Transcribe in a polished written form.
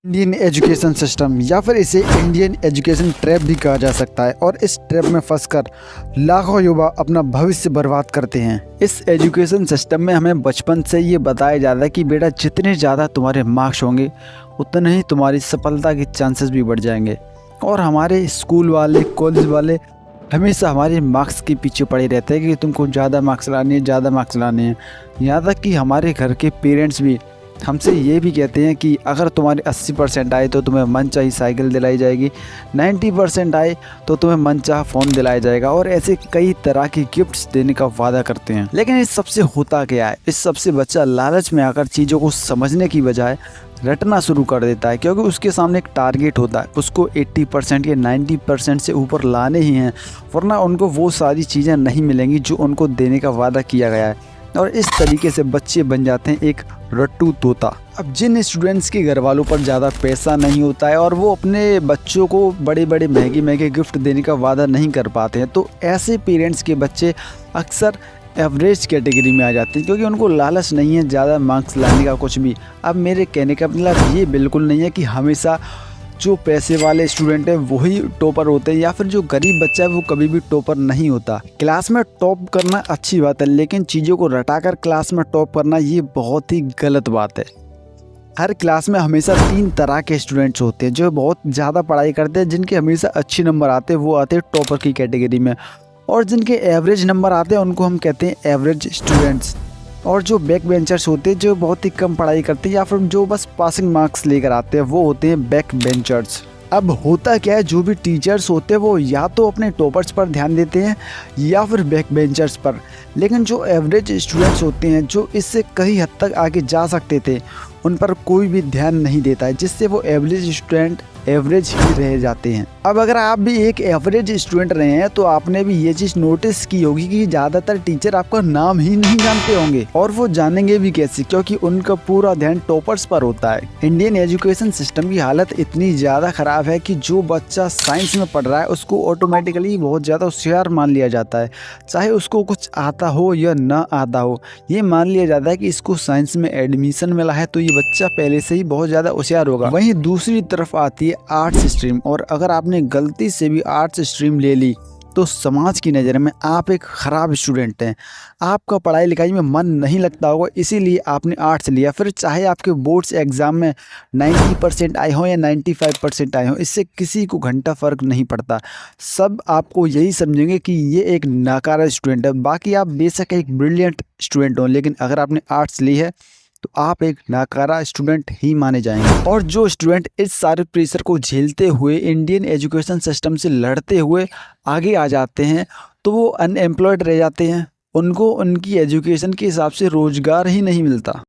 Indian education system या फिर इसे इंडियन एजुकेशन ट्रैप भी कहा जा सकता है और इस ट्रैप में फंसकर लाखों युवा अपना भविष्य बर्बाद करते हैं। इस एजुकेशन सिस्टम में हमें बचपन से ये बताया जाता है कि बेटा जितने ज़्यादा तुम्हारे मार्क्स होंगे उतने ही तुम्हारी सफलता के चांसेस भी बढ़ जाएंगे। और हमारे स्कूल वाले कॉलेज वाले हमेशा हमारे मार्क्स के पीछे पड़े रहते हैं कि तुमको ज़्यादा मार्क्स लाने हैं, ज़्यादा मार्क्स लाने हैं। यहाँ तक कि हमारे घर के पेरेंट्स भी हमसे ये भी कहते हैं कि अगर तुम्हारे 80% आए तो तुम्हें मनचाही साइकिल दिलाई जाएगी, 90% आए तो तुम्हें मनचाहा फ़ोन दिलाया जाएगा और ऐसे कई तरह के गिफ्ट्स देने का वादा करते हैं। लेकिन इस सबसे होता क्या है? इस सबसे बच्चा लालच में आकर चीज़ों को समझने की बजाय रटना शुरू कर देता है, क्योंकि उसके सामने एक टारगेट होता है, उसको 80% या 90% से ऊपर लाने ही हैं, वरना उनको वो सारी चीज़ें नहीं मिलेंगी जो उनको देने का वादा किया गया है। और इस तरीके से बच्चे बन जाते हैं एक रट्टू तोता। अब जिन स्टूडेंट्स के घर वालों पर ज़्यादा पैसा नहीं होता है और वो अपने बच्चों को बड़े बड़े महंगे गिफ्ट देने का वादा नहीं कर पाते हैं, तो ऐसे पेरेंट्स के बच्चे अक्सर एवरेज कैटेगरी में आ जाते हैं, क्योंकि उनको लालच नहीं है ज़्यादा मार्क्स लाने का कुछ भी। अब मेरे कहने का मतलब ये बिल्कुल नहीं है कि हमेशा जो पैसे वाले स्टूडेंट हैं वही टॉपर होते हैं या फिर जो गरीब बच्चा है वो कभी भी टॉपर नहीं होता। क्लास में टॉप करना अच्छी बात है, लेकिन चीज़ों को रटाकर क्लास में टॉप करना ये बहुत ही गलत बात है। हर क्लास में हमेशा 3 तरह के स्टूडेंट्स होते हैं जो बहुत ज़्यादा पढ़ाई करते हैं, जिनके हमेशा अच्छे नंबर आते हैं वो आते हैं टॉपर की कैटेगरी में, और जिनके एवरेज नंबर आते हैं उनको हम कहते हैं एवरेज स्टूडेंट्स। और जो बैक बेंचर्स होते हैं जो बहुत ही कम पढ़ाई करते हैं या फिर जो बस पासिंग मार्क्स लेकर आते हैं वो होते हैं बैक बेंचर्स। अब होता क्या है, जो भी टीचर्स होते हैं वो या तो अपने टॉपर्स पर ध्यान देते हैं या फिर बैक बेंचर्स पर, लेकिन जो एवरेज स्टूडेंट्स होते हैं जो इससे कई हद तक आगे जा सकते थे उन पर कोई भी ध्यान नहीं देता है, जिससे वो एवरेज स्टूडेंट एवरेज ही रह जाते हैं। अब अगर आप भी एक एवरेज स्टूडेंट रहे हैं तो आपने भी ये चीज़ नोटिस की होगी कि ज़्यादातर टीचर आपका नाम ही नहीं जानते होंगे, और वो जानेंगे भी कैसे, क्योंकि उनका पूरा ध्यान टॉपर्स पर होता है। इंडियन एजुकेशन सिस्टम की हालत इतनी ज़्यादा ख़राब है कि जो बच्चा साइंस में पढ़ रहा है उसको ऑटोमेटिकली बहुत ज़्यादा होशियार मान लिया जाता है, चाहे उसको कुछ आता हो या ना आता हो। ये मान लिया जाता है कि इसको साइंस में एडमिशन मिला है तो ये बच्चा पहले से ही बहुत ज़्यादा होशियार होगा। वहीं दूसरी तरफ आती है आर्ट्स स्ट्रीम, और अगर आपने गलती से भी आर्ट्स स्ट्रीम ले ली तो समाज की नज़र में आप एक ख़राब स्टूडेंट हैं। आपका पढ़ाई लिखाई में मन नहीं लगता होगा, इसीलिए आपने आर्ट्स लिया। फिर चाहे आपके बोर्ड्स एग्ज़ाम में 90% आए हों या 95% आए हों, इससे किसी को घंटा फ़र्क नहीं पड़ता। सब आपको यही समझेंगे कि ये एक नाकारा स्टूडेंट है। बाकी आप बेशक एक ब्रिलियंट स्टूडेंट हो, लेकिन अगर आपने आर्ट्स ली है तो आप एक नाकारा स्टूडेंट ही माने जाएंगे। और जो स्टूडेंट इस सारे प्रेशर को झेलते हुए इंडियन एजुकेशन सिस्टम से लड़ते हुए आगे आ जाते हैं तो वो अनएम्प्लॉयड रह जाते हैं, उनको उनकी एजुकेशन के हिसाब से रोज़गार ही नहीं मिलता।